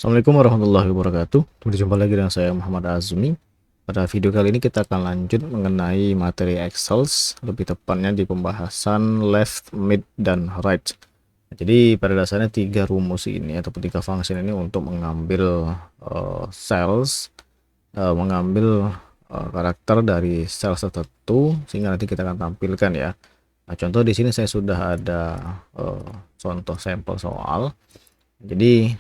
Assalamualaikum warahmatullahi wabarakatuh. Berjumpa lagi dengan saya Muhammad Azmi. Pada video kali ini kita akan lanjut mengenai materi Excel, lebih tepatnya di pembahasan left, mid, dan right. Jadi pada dasarnya tiga rumus ini ataupun tiga function ini untuk mengambil cells, mengambil karakter dari sel tertentu sehingga nanti kita akan tampilkan ya. Nah, contoh di sini saya sudah ada contoh sampel soal. Jadi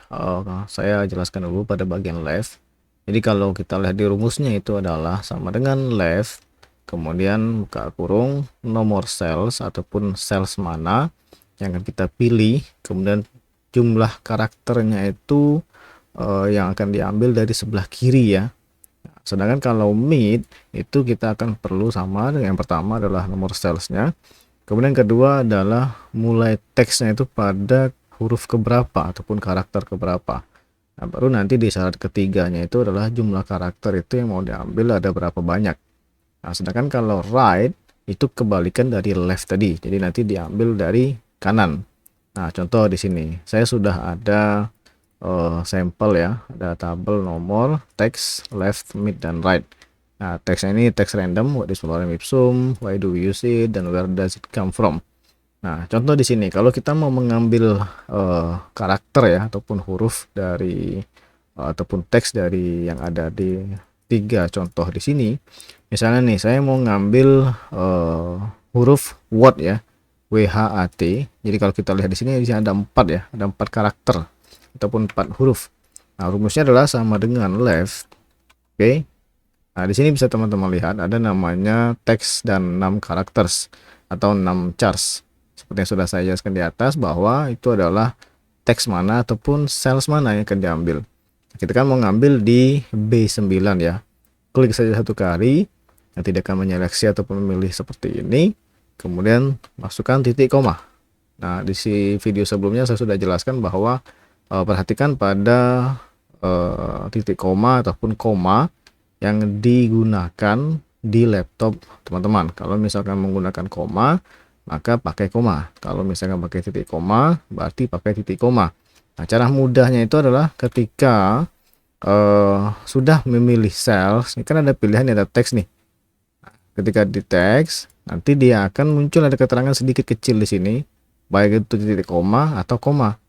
saya jelaskan dulu pada bagian left. Jadi kalau kita lihat di rumusnya itu adalah sama dengan left, kemudian buka kurung, nomor cells ataupun cells mana yang akan kita pilih, kemudian jumlah karakternya itu yang akan diambil dari sebelah kiri ya. Sedangkan kalau mid itu kita akan perlu sama dengan yang pertama adalah nomor cellsnya, kemudian kedua adalah mulai teksnya itu pada huruf keberapa ataupun karakter keberapa. Nah, baru nanti di syarat ketiganya itu adalah jumlah karakter itu yang mau diambil ada berapa banyak. Nah, sedangkan kalau right itu kebalikan dari left tadi. Jadi nanti diambil dari kanan. Nah, contoh di sini saya sudah ada sampel ya, ada tabel nomor, teks, left, mid, dan right. Nah, teksnya ini teks random, what is lorem ipsum, why do we use it, dan where does it come from. Nah, contoh di sini kalau kita mau mengambil karakter ya ataupun huruf dari ataupun teks dari yang ada di tiga contoh di sini. Misalnya nih, saya mau ngambil huruf what ya, WHAT. Jadi kalau kita lihat di sini ada 4 ya, ada 4 karakter ataupun 4 huruf. Nah, rumusnya adalah sama dengan left. Oke. Nah, di sini bisa teman-teman lihat ada namanya teks dan 6 karakters atau 6 chars. Seperti yang sudah saya jelaskan di atas bahwa itu adalah teks mana ataupun cells mana yang akan diambil. Kita kan mau ngambil di B9 ya. Klik saja satu kali, nanti dia akan menyeleksi ataupun memilih seperti ini. Kemudian masukkan titik koma. Nah, di video sebelumnya saya sudah jelaskan bahwa perhatikan pada titik koma ataupun koma yang digunakan di laptop teman-teman. Kalau misalkan menggunakan koma, maka pakai koma. Kalau misalkan pakai titik koma, berarti pakai titik koma. Nah, cara mudahnya itu adalah ketika sudah memilih cells, ini kan ada pilihan, ada teks nih. Ketika di teks, nanti dia akan muncul ada keterangan sedikit kecil di sini, baik itu titik koma atau koma.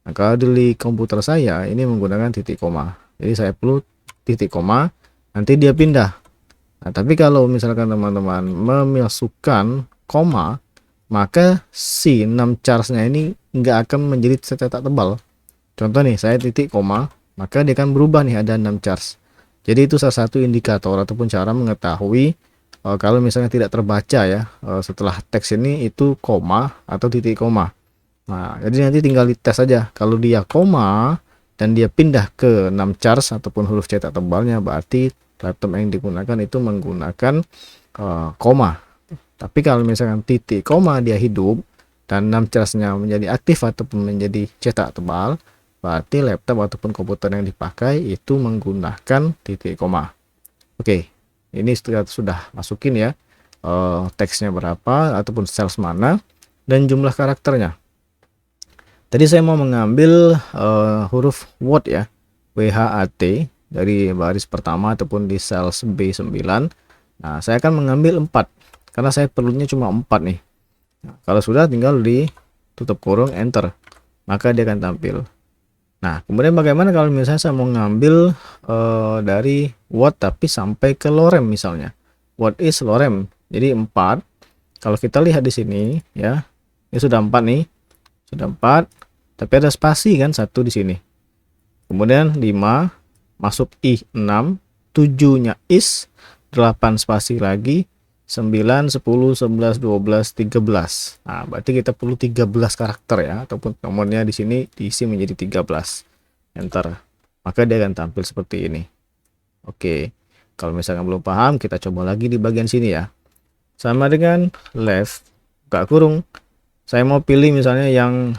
Nah, kalau di komputer saya ini menggunakan titik koma, jadi saya perlu titik koma, nanti dia pindah. Nah, tapi kalau misalkan teman-teman memasukkan koma, maka si 6 charge-nya ini nggak akan menjadi cetak tebal. Contoh nih, saya titik koma, maka dia akan berubah nih, ada 6 charge. Jadi itu salah satu indikator ataupun cara mengetahui kalau misalnya tidak terbaca ya setelah teks ini itu koma atau titik koma. Nah, jadi nanti tinggal dites saja. Kalau dia koma dan dia pindah ke 6 charge ataupun huruf cetak tebalnya, berarti laptop yang digunakan itu menggunakan koma. Tapi kalau misalkan titik koma dia hidup dan 6 charge-nya menjadi aktif ataupun menjadi cetak tebal, berarti laptop ataupun komputer yang dipakai itu menggunakan titik koma. Oke, ini sudah masukin ya teksnya berapa ataupun cells mana dan jumlah karakternya. Tadi saya mau mengambil huruf what ya, WHAT dari baris pertama ataupun di cells B9. Nah, saya akan mengambil 4 karena saya perlunya cuma 4 nih. Nah, kalau sudah tinggal di tutup kurung enter, maka dia akan tampil. Nah, kemudian bagaimana kalau misalnya saya mau ngambil dari what tapi sampai ke lorem misalnya. What is lorem? Jadi 4. Kalau kita lihat di sini ya, ini sudah 4 nih. Sudah 4, tapi ada spasi kan satu di sini. Kemudian 5 masuk I6, 7-nya is, 8 spasi lagi, 9, 10, 11, 12, 13. Nah, berarti kita perlu 13 karakter ya, ataupun nomornya di sini diisi menjadi 13. Enter. Maka dia akan tampil seperti ini. Oke. Kalau misalkan belum paham, kita coba lagi di bagian sini ya. Sama dengan left, buka kurung. Saya mau pilih misalnya yang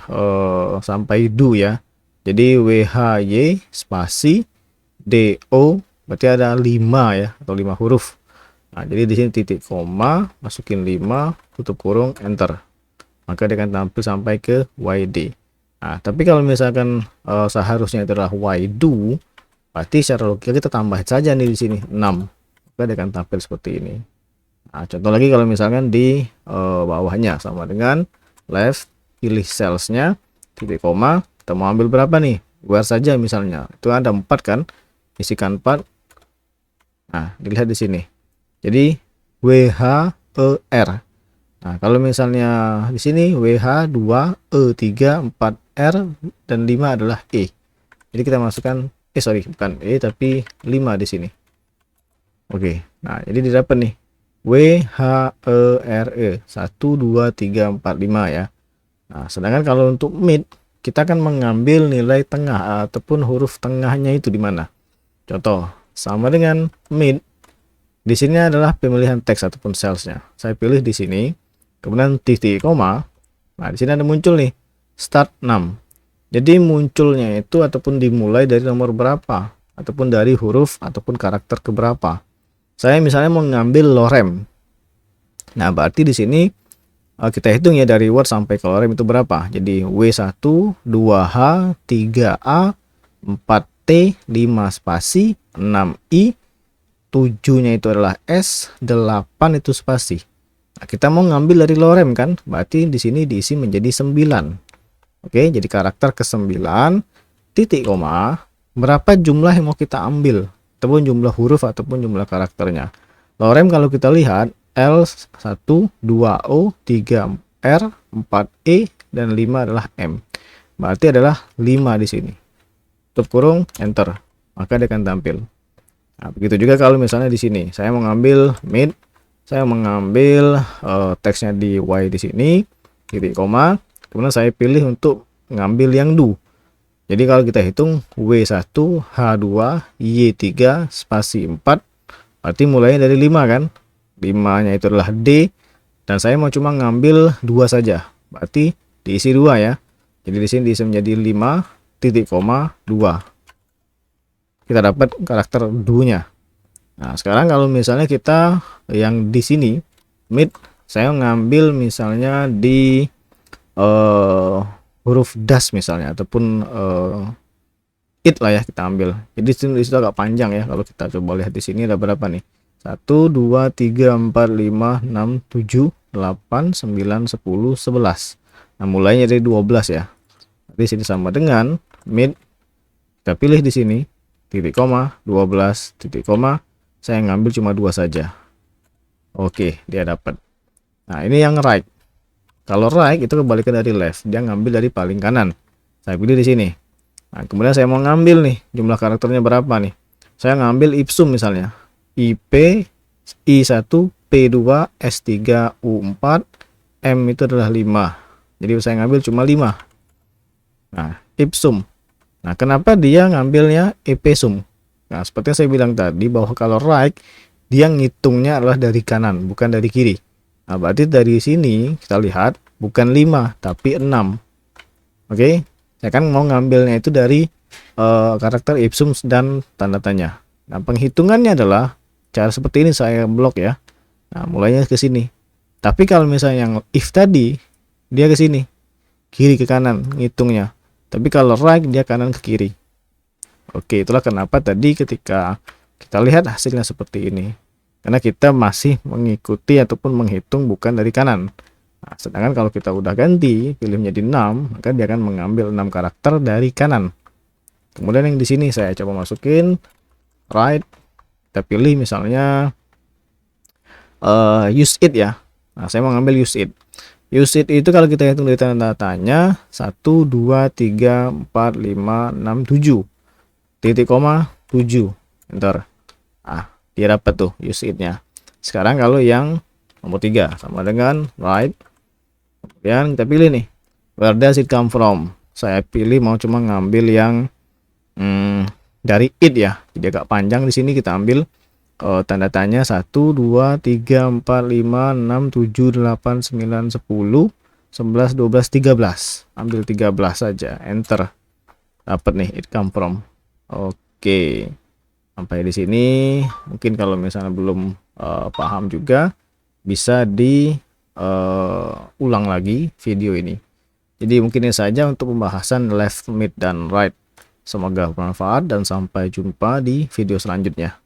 sampai do ya. Jadi WHY spasi DO, berarti ada 5 ya, atau 5 huruf. Nah, jadi di sini titik koma, masukin 5, tutup kurung, enter. Maka dia akan tampil sampai ke YD. Nah, tapi kalau misalkan seharusnya itu adalah why do, berarti secara logika kita tambah saja nih di sini 6. Maka dia akan tampil seperti ini. Nah, contoh lagi kalau misalkan di bawahnya sama dengan left, pilih cellsnya, titik koma, kita mau ambil berapa nih? Where saja misalnya. Itu ada 4 kan? Isikan 4. Nah, dilihat di sini. Jadi WHER. Nah, kalau misalnya di sini WH 2 E3 4 R dan 5 adalah E. Jadi kita masukkan sorry, bukan E tapi 5 di sini. Oke. Nah, jadi didapat nih WHERE 1 2 3 4 5 ya. Nah, sedangkan kalau untuk mid kita akan mengambil nilai tengah ataupun huruf tengahnya itu di mana. Contoh, sama dengan mid. Di sini adalah pemilihan teks ataupun cellsnya. Saya pilih di sini, kemudian titik koma. Nah, di sini ada muncul nih start 6. Jadi munculnya itu ataupun dimulai dari nomor berapa ataupun dari huruf ataupun karakter keberapa. Saya misalnya mau ngambil lorem. Nah, berarti di sini kita hitung ya dari word sampai ke lorem itu berapa. Jadi W1, 2H, 3A, 4T, 5 spasi, 6I, 7-nya itu adalah S, 8 itu spasi. Nah, kita mau ngambil dari lorem kan? Berarti di sini diisi menjadi 9. Oke, jadi karakter ke-9 titik koma, berapa jumlah yang mau kita ambil? Ataupun jumlah huruf ataupun jumlah karakternya. Lorem kalau kita lihat L1, 2O, 3R, 4E dan 5 adalah M. Berarti adalah 5 di sini. Tutup kurung, enter. Maka dia akan tampil. Nah, begitu juga kalau misalnya di sini saya mengambil mid, saya mengambil teksnya di Y di sini, titik koma, kemudian saya pilih untuk ngambil yang do. Jadi kalau kita hitung W1, H2, Y3, spasi 4, berarti mulainya dari 5 kan? 5-nya itu adalah D, dan saya mau cuma ngambil 2 saja. Berarti diisi 2 ya. Jadi di sini diisi menjadi 5, titik koma, 2. Kita dapat karakter do-nya. Nah, sekarang kalau misalnya kita yang di sini mid, saya ngambil misalnya di huruf das misalnya ataupun it lah ya, kita ambil. Jadi di situ agak panjang ya. Kalau kita coba lihat di sini ada berapa nih? 1 2 3 4 5 6 7 8 9 10 11. Nah, mulainya dari 12 ya. Di sini sama dengan mid, kita pilih di sini titik koma, 12 titik koma, saya ngambil cuma 2 saja. Oke, dia dapat. Nah, ini yang right. Kalau right itu kebalikan dari left, dia ngambil dari paling kanan. Saya pilih di sini. Nah, kemudian saya mau ngambil nih jumlah karakternya berapa nih. Saya ngambil ipsum misalnya. IP, I1, P2, S3, U4, M itu adalah 5. Jadi saya ngambil cuma 5. Nah, ipsum. Nah, kenapa dia ngambilnya epsum? Nah, seperti yang saya bilang tadi bahwa kalau right dia ngitungnya adalah dari kanan bukan dari kiri. Nah, berarti dari sini kita lihat bukan 5 tapi 6. Oke, saya kan mau ngambilnya itu dari karakter ipsum dan tanda tanya. Nah, penghitungannya adalah cara seperti ini, saya blok ya. Nah, mulainya ke sini. Tapi kalau misalnya yang if tadi dia ke sini, kiri ke kanan ngitungnya. Tapi kalau right dia kanan ke kiri. Oke, itulah kenapa tadi ketika kita lihat hasilnya seperti ini. Karena kita masih mengikuti ataupun menghitung bukan dari kanan. Nah, sedangkan kalau kita udah ganti, pilih menjadi 6, maka dia akan mengambil 6 karakter dari kanan. Kemudian yang di sini saya coba masukin right. Kita pilih misalnya use it ya. Nah, saya mau ngambil use it. Use it itu kalau kita hitung dari tanda tanya 1 2 3 4 5 6 7 titik koma 7 enter. Ah, dia dapat tuh use it-nya. Sekarang kalau yang nomor 3 sama dengan right, kemudian kita pilih nih where does it come from. Saya pilih mau cuma ngambil yang dari it ya, jadi agak panjang. Di sini kita ambil tanda tanya 1 2 3 4 5 6 7 8 9 10 11 12 13. Ambil 13 saja, enter. Dapat nih it come from. Oke. Sampai di sini mungkin kalau misalnya belum paham juga bisa di ulang lagi video ini. Jadi mungkin ini saja untuk pembahasan left, mid, dan right. Semoga bermanfaat dan sampai jumpa di video selanjutnya.